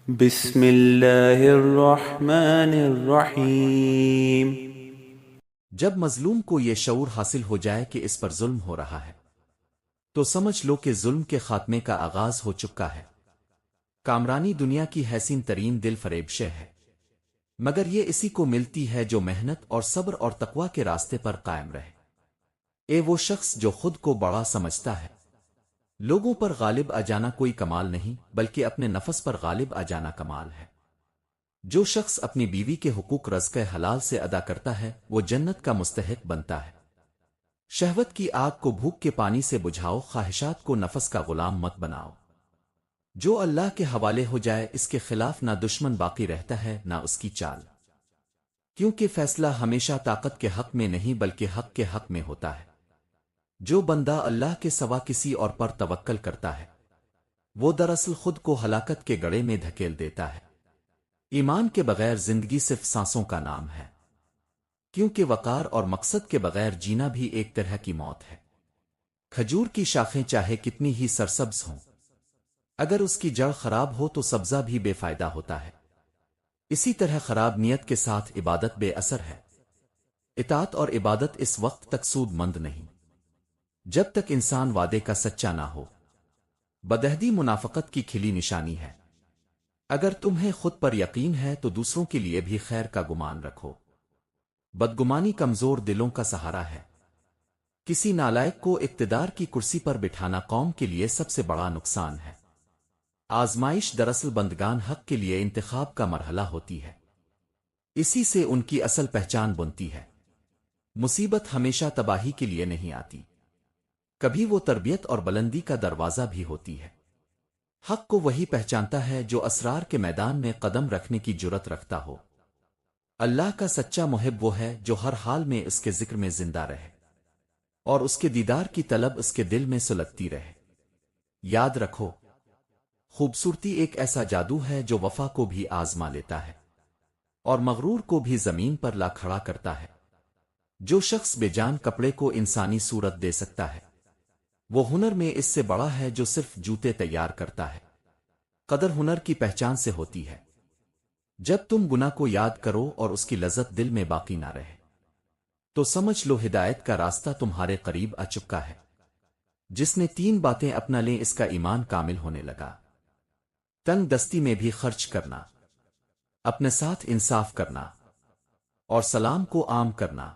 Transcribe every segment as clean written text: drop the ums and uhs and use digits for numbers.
بسم اللہ الرحمن الرحیم۔ جب مظلوم کو یہ شعور حاصل ہو جائے کہ اس پر ظلم ہو رہا ہے تو سمجھ لو کہ ظلم کے خاتمے کا آغاز ہو چکا ہے۔ کامرانی دنیا کی حسین ترین دل فریب شے ہے، مگر یہ اسی کو ملتی ہے جو محنت اور صبر اور تقوی کے راستے پر قائم رہے۔ وہ شخص جو خود کو بڑا سمجھتا ہے، لوگوں پر غالب آ جانا کوئی کمال نہیں بلکہ اپنے نفس پر غالب آ جانا کمال ہے۔ جو شخص اپنی بیوی کے حقوق رزق حلال سے ادا کرتا ہے وہ جنت کا مستحق بنتا ہے۔ شہوت کی آگ کو بھوک کے پانی سے بجھاؤ، خواہشات کو نفس کا غلام مت بناؤ۔ جو اللہ کے حوالے ہو جائے اس کے خلاف نہ دشمن باقی رہتا ہے نہ اس کی چال، کیونکہ فیصلہ ہمیشہ طاقت کے حق میں نہیں بلکہ حق کے حق میں ہوتا ہے۔ جو بندہ اللہ کے سوا کسی اور پر توکل کرتا ہے وہ دراصل خود کو ہلاکت کے گڑھے میں دھکیل دیتا ہے۔ ایمان کے بغیر زندگی صرف سانسوں کا نام ہے، کیونکہ وقار اور مقصد کے بغیر جینا بھی ایک طرح کی موت ہے۔ کھجور کی شاخیں چاہے کتنی ہی سرسبز ہوں، اگر اس کی جڑ خراب ہو تو سبزہ بھی بے فائدہ ہوتا ہے۔ اسی طرح خراب نیت کے ساتھ عبادت بے اثر ہے۔ اطاعت اور عبادت اس وقت تک سود مند نہیں جب تک انسان وعدے کا سچا نہ ہو۔ بدعہدی منافقت کی کھلی نشانی ہے۔ اگر تمہیں خود پر یقین ہے تو دوسروں کے لیے بھی خیر کا گمان رکھو۔ بدگمانی کمزور دلوں کا سہارا ہے۔ کسی نالائق کو اقتدار کی کرسی پر بٹھانا قوم کے لیے سب سے بڑا نقصان ہے۔ آزمائش دراصل بندگان حق کے لیے انتخاب کا مرحلہ ہوتی ہے، اسی سے ان کی اصل پہچان بنتی ہے۔ مصیبت ہمیشہ تباہی کے لیے نہیں آتی، کبھی وہ تربیت اور بلندی کا دروازہ بھی ہوتی ہے۔ حق کو وہی پہچانتا ہے جو اسرار کے میدان میں قدم رکھنے کی جرت رکھتا ہو۔ اللہ کا سچا محب وہ ہے جو ہر حال میں اس کے ذکر میں زندہ رہے اور اس کے دیدار کی طلب اس کے دل میں سلگتی رہے۔ یاد رکھو، خوبصورتی ایک ایسا جادو ہے جو وفا کو بھی آزما لیتا ہے اور مغرور کو بھی زمین پر لا کھڑا کرتا ہے۔ جو شخص بے جان کپڑے کو انسانی صورت دے سکتا ہے وہ ہنر میں اس سے بڑا ہے جو صرف جوتے تیار کرتا ہے۔ قدر ہنر کی پہچان سے ہوتی ہے۔ جب تم گناہ کو یاد کرو اور اس کی لذت دل میں باقی نہ رہے تو سمجھ لو ہدایت کا راستہ تمہارے قریب آ چکا ہے۔ جس نے 3 باتیں اپنا لیں اس کا ایمان کامل ہونے لگا۔ تنگ دستی میں بھی خرچ کرنا، اپنے ساتھ انصاف کرنا اور سلام کو عام کرنا۔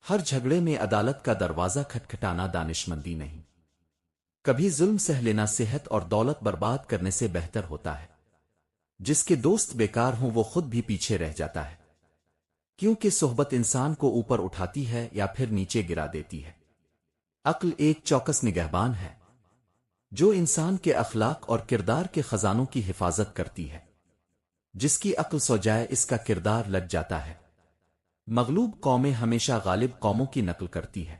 ہر جھگڑے میں عدالت کا دروازہ کھٹکھٹانا دانشمندی نہیں۔ کبھی ظلم سہ لینا صحت اور دولت برباد کرنے سے بہتر ہوتا ہے۔ جس کے دوست بیکار ہوں وہ خود بھی پیچھے رہ جاتا ہے، کیونکہ صحبت انسان کو اوپر اٹھاتی ہے یا پھر نیچے گرا دیتی ہے۔ عقل ایک چوکس نگہبان ہے جو انسان کے اخلاق اور کردار کے خزانوں کی حفاظت کرتی ہے۔ جس کی عقل سو جائے اس کا کردار لگ جاتا ہے۔ مغلوب قومیں ہمیشہ غالب قوموں کی نقل کرتی ہے،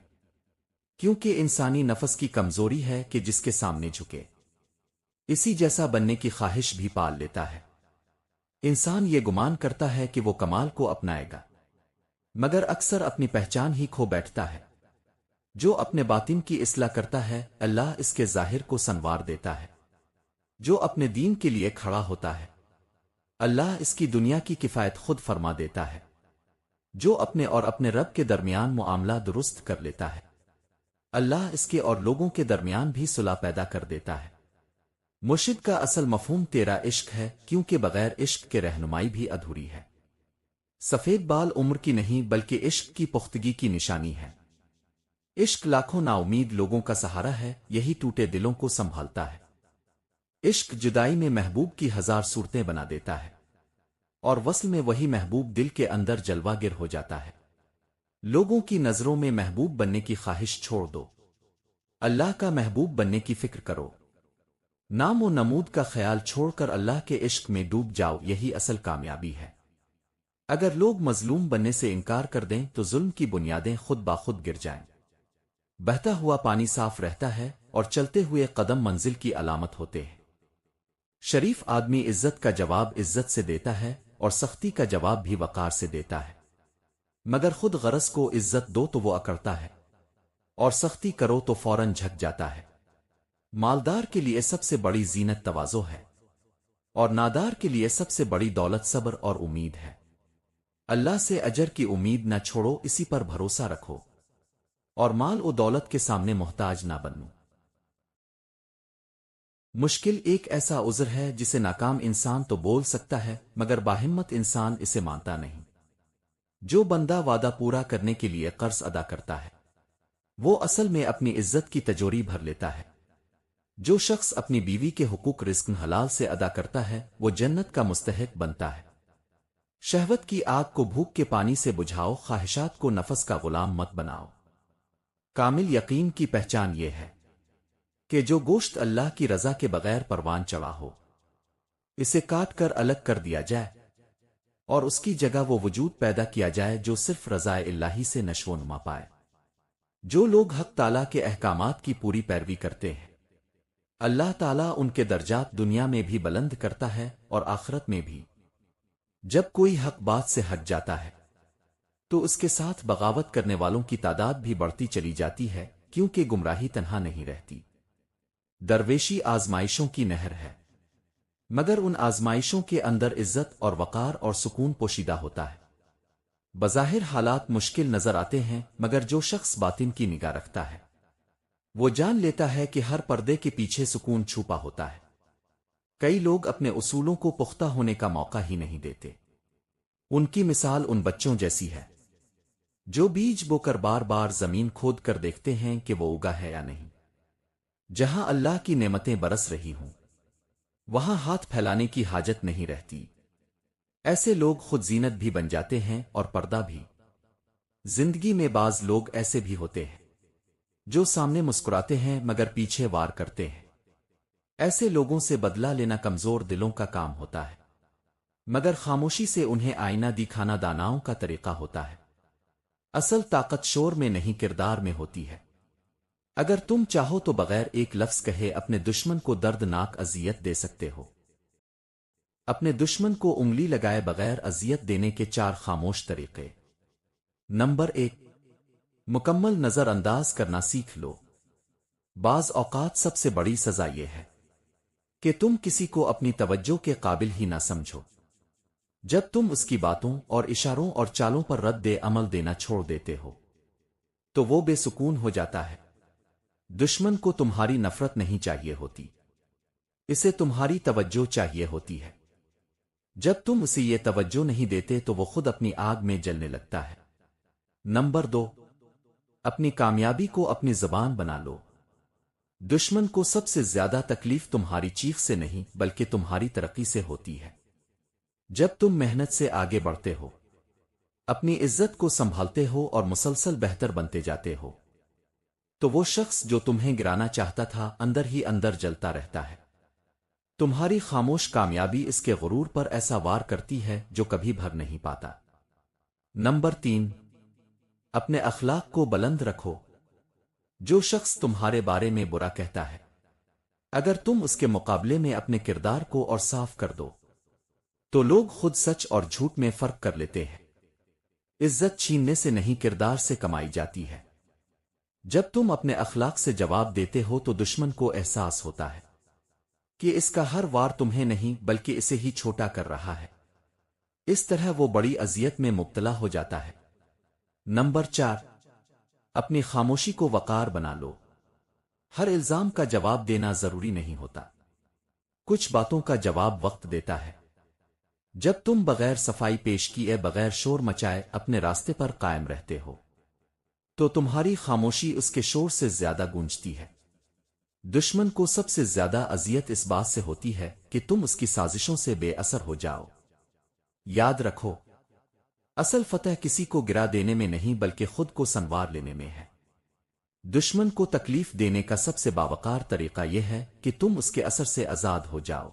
کیونکہ انسانی نفس کی کمزوری ہے کہ جس کے سامنے جھکے اسی جیسا بننے کی خواہش بھی پال لیتا ہے۔ انسان یہ گمان کرتا ہے کہ وہ کمال کو اپنائے گا، مگر اکثر اپنی پہچان ہی کھو بیٹھتا ہے۔ جو اپنے باطن کی اصلاح کرتا ہے اللہ اس کے ظاہر کو سنوار دیتا ہے۔ جو اپنے دین کے لیے کھڑا ہوتا ہے اللہ اس کی دنیا کی کفایت خود فرما دیتا ہے۔ جو اپنے اور اپنے رب کے درمیان معاملہ درست کر لیتا ہے اللہ اس کے اور لوگوں کے درمیان بھی صلح پیدا کر دیتا ہے۔ مرشد کا اصل مفہوم تیرا عشق ہے، کیونکہ بغیر عشق کے رہنمائی بھی ادھوری ہے۔ سفید بال عمر کی نہیں بلکہ عشق کی پختگی کی نشانی ہے۔ عشق لاکھوں نا امید لوگوں کا سہارا ہے، یہی ٹوٹے دلوں کو سنبھالتا ہے۔ عشق جدائی میں محبوب کی 1000 صورتیں بنا دیتا ہے اور وصل میں وہی محبوب دل کے اندر جلوہ گر ہو جاتا ہے۔ لوگوں کی نظروں میں محبوب بننے کی خواہش چھوڑ دو، اللہ کا محبوب بننے کی فکر کرو۔ نام و نمود کا خیال چھوڑ کر اللہ کے عشق میں ڈوب جاؤ، یہی اصل کامیابی ہے۔ اگر لوگ مظلوم بننے سے انکار کر دیں تو ظلم کی بنیادیں خود بخود گر جائیں۔ بہتا ہوا پانی صاف رہتا ہے اور چلتے ہوئے قدم منزل کی علامت ہوتے ہیں۔ شریف آدمی عزت کا جواب عزت سے دیتا ہے اور سختی کا جواب بھی وقار سے دیتا ہے، مگر خود غرض کو عزت دو تو وہ اکڑتا ہے اور سختی کرو تو فوراً جھک جاتا ہے۔ مالدار کے لیے سب سے بڑی زینت تواضع ہے۔ اور نادار کے لیے سب سے بڑی دولت صبر اور امید ہے۔ اللہ سے اجر کی امید نہ چھوڑو، اسی پر بھروسہ رکھو، اور مال و دولت کے سامنے محتاج نہ بنو۔ مشکل ایک ایسا عذر ہے جسے ناکام انسان تو بول سکتا ہے مگر باہمت انسان اسے مانتا نہیں۔ جو بندہ وعدہ پورا کرنے کے لیے قرض ادا کرتا ہے وہ اصل میں اپنی عزت کی تجوری بھر لیتا ہے۔ جو شخص اپنی بیوی کے حقوق رزق حلال سے ادا کرتا ہے وہ جنت کا مستحق بنتا ہے۔ شہوت کی آگ کو بھوک کے پانی سے بجھاؤ، خواہشات کو نفس کا غلام مت بناؤ۔ کامل یقین کی پہچان یہ ہے کہ جو گوشت اللہ کی رضا کے بغیر پروان چڑھا ہو اسے کاٹ کر الگ کر دیا جائے اور اس کی جگہ وہ وجود پیدا کیا جائے جو صرف رضا الہی سے نشو و نما پائے۔ جو لوگ حق تعالیٰ کے احکامات کی پوری پیروی کرتے ہیں اللہ تعالیٰ ان کے درجات دنیا میں بھی بلند کرتا ہے اور آخرت میں بھی۔ جب کوئی حق بات سے ہٹ جاتا ہے تو اس کے ساتھ بغاوت کرنے والوں کی تعداد بھی بڑھتی چلی جاتی ہے، کیونکہ گمراہی تنہا نہیں رہتی۔ درویشی آزمائشوں کی نہر ہے، مگر ان آزمائشوں کے اندر عزت اور وقار اور سکون پوشیدہ ہوتا ہے۔ بظاہر حالات مشکل نظر آتے ہیں مگر جو شخص باطن کی نگاہ رکھتا ہے وہ جان لیتا ہے کہ ہر پردے کے پیچھے سکون چھپا ہوتا ہے۔ کئی لوگ اپنے اصولوں کو پختہ ہونے کا موقع ہی نہیں دیتے۔ ان کی مثال ان بچوں جیسی ہے جو بیج بو کر بار بار زمین کھود کر دیکھتے ہیں کہ وہ اگا ہے یا نہیں۔ جہاں اللہ کی نعمتیں برس رہی ہوں وہاں ہاتھ پھیلانے کی حاجت نہیں رہتی۔ ایسے لوگ خود زینت بھی بن جاتے ہیں اور پردہ بھی۔ زندگی میں بعض لوگ ایسے بھی ہوتے ہیں جو سامنے مسکراتے ہیں مگر پیچھے وار کرتے ہیں۔ ایسے لوگوں سے بدلہ لینا کمزور دلوں کا کام ہوتا ہے، مگر خاموشی سے انہیں آئینہ دکھانا داناؤں کا طریقہ ہوتا ہے۔ اصل طاقت شور میں نہیں کردار میں ہوتی ہے۔ اگر تم چاہو تو بغیر ایک لفظ کہے اپنے دشمن کو دردناک اذیت دے سکتے ہو۔ اپنے دشمن کو انگلی لگائے بغیر اذیت دینے کے 4 خاموش طریقے۔ نمبر 1، مکمل نظر انداز کرنا سیکھ لو۔ بعض اوقات سب سے بڑی سزا یہ ہے کہ تم کسی کو اپنی توجہ کے قابل ہی نہ سمجھو۔ جب تم اس کی باتوں اور اشاروں اور چالوں پر رد عمل دینا چھوڑ دیتے ہو تو وہ بے سکون ہو جاتا ہے۔ دشمن کو تمہاری نفرت نہیں چاہیے ہوتی، اسے تمہاری توجہ چاہیے ہوتی ہے۔ جب تم اسے یہ توجہ نہیں دیتے تو وہ خود اپنی آگ میں جلنے لگتا ہے۔ نمبر 2، اپنی کامیابی کو اپنی زبان بنا لو۔ دشمن کو سب سے زیادہ تکلیف تمہاری چیخ سے نہیں بلکہ تمہاری ترقی سے ہوتی ہے۔ جب تم محنت سے آگے بڑھتے ہو، اپنی عزت کو سنبھالتے ہو اور مسلسل بہتر بنتے جاتے ہو تو وہ شخص جو تمہیں گرانا چاہتا تھا اندر ہی اندر جلتا رہتا ہے۔ تمہاری خاموش کامیابی اس کے غرور پر ایسا وار کرتی ہے جو کبھی بھر نہیں پاتا۔ نمبر 3، اپنے اخلاق کو بلند رکھو۔ جو شخص تمہارے بارے میں برا کہتا ہے اگر تم اس کے مقابلے میں اپنے کردار کو اور صاف کر دو تو لوگ خود سچ اور جھوٹ میں فرق کر لیتے ہیں۔ عزت چھیننے سے نہیں کردار سے کمائی جاتی ہے۔ جب تم اپنے اخلاق سے جواب دیتے ہو تو دشمن کو احساس ہوتا ہے کہ اس کا ہر وار تمہیں نہیں بلکہ اسے ہی چھوٹا کر رہا ہے۔ اس طرح وہ بڑی اذیت میں مبتلا ہو جاتا ہے۔ نمبر 4، اپنی خاموشی کو وقار بنا لو۔ ہر الزام کا جواب دینا ضروری نہیں ہوتا، کچھ باتوں کا جواب وقت دیتا ہے۔ جب تم بغیر صفائی پیش کیے بغیر شور مچائے اپنے راستے پر قائم رہتے ہو تو تمہاری خاموشی اس کے شور سے زیادہ گونجتی ہے۔ دشمن کو سب سے زیادہ اذیت اس بات سے ہوتی ہے کہ تم اس کی سازشوں سے بے اثر ہو جاؤ۔ یاد رکھو، اصل فتح کسی کو گرا دینے میں نہیں بلکہ خود کو سنوار لینے میں ہے۔ دشمن کو تکلیف دینے کا سب سے باوقار طریقہ یہ ہے کہ تم اس کے اثر سے آزاد ہو جاؤ۔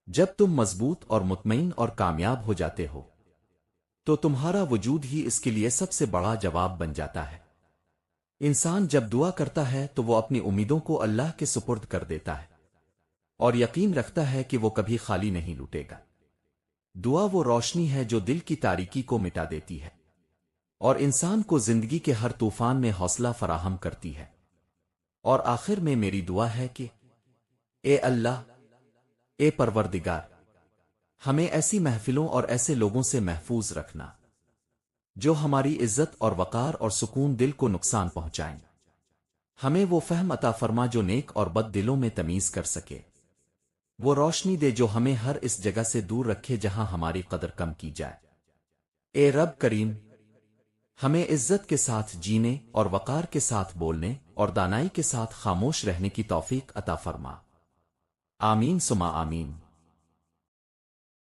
جب تم مضبوط اور مطمئن اور کامیاب ہو جاتے ہو تو تمہارا وجود ہی اس کے لیے سب سے بڑا جواب بن جاتا ہے۔ انسان جب دعا کرتا ہے تو وہ اپنی امیدوں کو اللہ کے سپرد کر دیتا ہے اور یقین رکھتا ہے کہ وہ کبھی خالی نہیں لوٹے گا۔ دعا وہ روشنی ہے جو دل کی تاریکی کو مٹا دیتی ہے اور انسان کو زندگی کے ہر طوفان میں حوصلہ فراہم کرتی ہے۔ اور آخر میں میری دعا ہے کہ اے اللہ، اے پروردگار، ہمیں ایسی محفلوں اور ایسے لوگوں سے محفوظ رکھنا جو ہماری عزت اور وقار اور سکون دل کو نقصان پہنچائیں۔ ہمیں وہ فہم عطا فرما جو نیک اور بد دلوں میں تمیز کر سکے، وہ روشنی دے جو ہمیں ہر اس جگہ سے دور رکھے جہاں ہماری قدر کم کی جائے۔ اے رب کریم، ہمیں عزت کے ساتھ جینے اور وقار کے ساتھ بولنے اور دانائی کے ساتھ خاموش رہنے کی توفیق عطا فرما۔ آمین ثم آمین۔